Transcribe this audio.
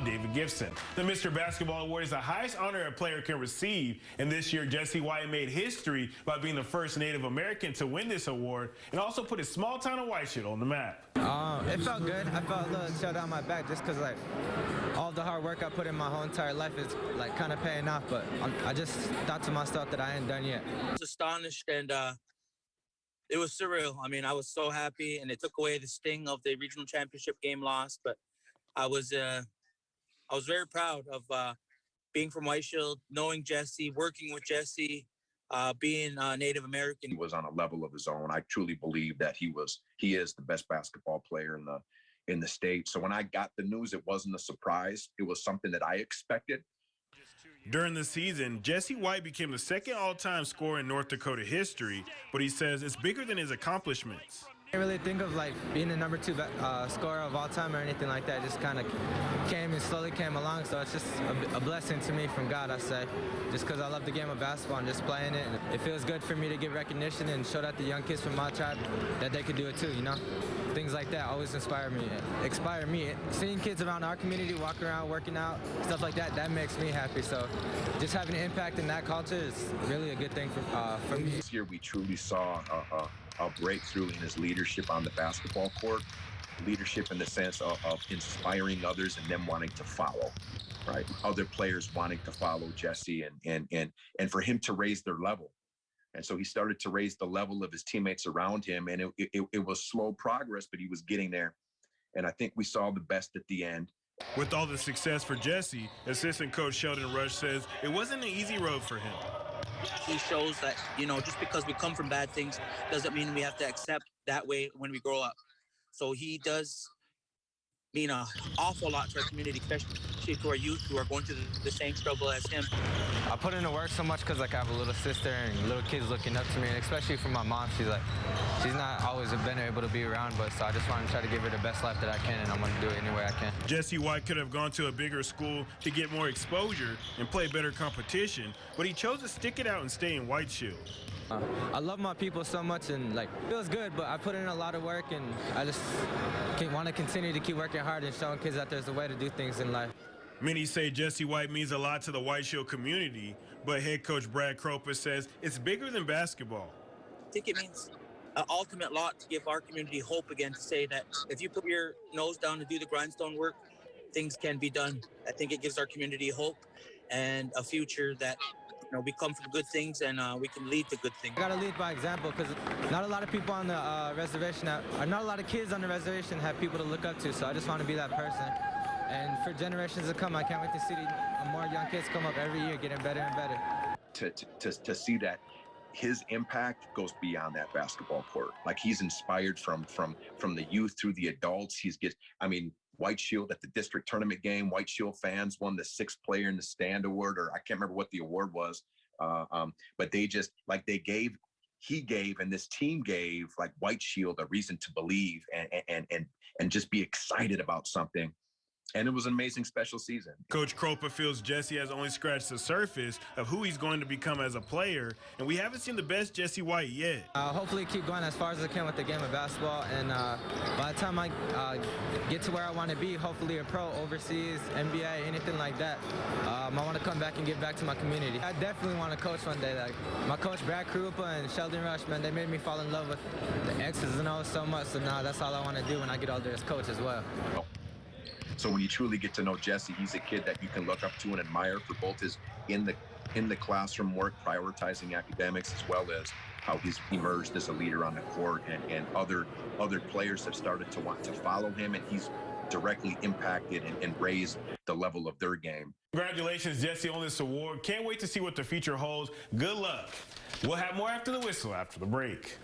I'm David Gibson. The Mr. Basketball Award is the highest honor a player can receive, and this year Jesse White made history by being the first Native American to win this award and also put his small town of White Shield on the map. It felt good. I felt a little chill down my back just because all the hard work I put in my whole entire life is kind of paying off, but I just thought to myself that I ain't done yet. I was astonished and it was surreal. I mean, I was so happy, and it took away the sting of the regional championship game loss, but I was very proud of being from White Shield, knowing Jesse, working with Jesse, being Native American. He was on a level of his own. I truly believe that he is the best basketball player in the state. So when I got the news, it wasn't a surprise. It was something that I expected. During the season, Jesse White became the second all-time scorer in North Dakota history, but he says it's bigger than his accomplishments. I didn't really think of being the number 2 scorer of all time or anything like that. It just kind of came and slowly came along. So it's just a blessing to me from God, I say, just because I love the game of basketball and just playing it. And it feels good for me to get recognition and show that the young kids from my tribe that they could do it too, you know? Things like that always inspire me. Seeing kids around our community walk around, working out, stuff like that, that makes me happy. So just having an impact in that culture is really a good thing for me. This year we truly saw a breakthrough in his leadership on the basketball court, leadership in the sense of inspiring others and them wanting to follow, right? Other players wanting to follow Jesse and for him to raise their level. And so he started to raise the level of his teammates around him, and it was slow progress, but he was getting there. And I think we saw the best at the end. With all the success for Jesse, assistant coach Sheldon Rush says it wasn't an easy road for him. He shows that, just because we come from bad things doesn't mean we have to accept that way when we grow up. So he does mean an awful lot to our community, especially to our youth who are going through the same struggle as him. I put in the work so much because I have a little sister and little kids looking up to me, and especially from my mom. She's not always been able to be around, but so I just want to try to give her the best life that I can, and I'm going to do it any way I can. Jesse White could have gone to a bigger school to get more exposure and play better competition, but he chose to stick it out and stay in White Shield. I love my people so much, and it feels good, but I put in a lot of work, and I just want to continue to keep working hard and showing kids that there's a way to do things in life. Many say Jesse White means a lot to the White Shield community, but head coach Brad Kropa says it's bigger than basketball. I think it means an ultimate lot to give our community hope again, to say that if you put your nose down to do the grindstone work, things can be done. I think it gives our community hope and a future that we come from good things and we can lead to good things. I gotta lead by example, because not a lot of people on the reservation, not a lot of kids on the reservation have people to look up to, so I just want to be that person. And for generations to come, I can't wait to see more young kids come up every year, getting better and better. To see that his impact goes beyond that basketball court. He's inspired from the youth through the adults. White Shield at the district tournament game, White Shield fans won the 6th player in the stand award, or I can't remember what the award was. But they just, he gave, and this team gave White Shield a reason to believe and just be excited about something. And it was an amazing special season. Coach Kropa feels Jesse has only scratched the surface of who he's going to become as a player, and we haven't seen the best Jesse White yet. Hopefully keep going as far as I can with the game of basketball, and by the time I get to where I want to be, hopefully a pro, overseas, NBA, anything like that, I want to come back and give back to my community. I definitely want to coach one day. My coach Brad Kropa and Sheldon Rush, man, they made me fall in love with the X's and O's so much, so now that's all I want to do when I get older as coach as well. So when you truly get to know Jesse, he's a kid that you can look up to and admire for both his in the classroom work, prioritizing academics, as well as how he's emerged as a leader on the court, and other players have started to want to follow him, and he's directly impacted and raised the level of their game. Congratulations, Jesse, on this award. Can't wait to see what the future holds. Good luck. We'll have more after the whistle, after the break.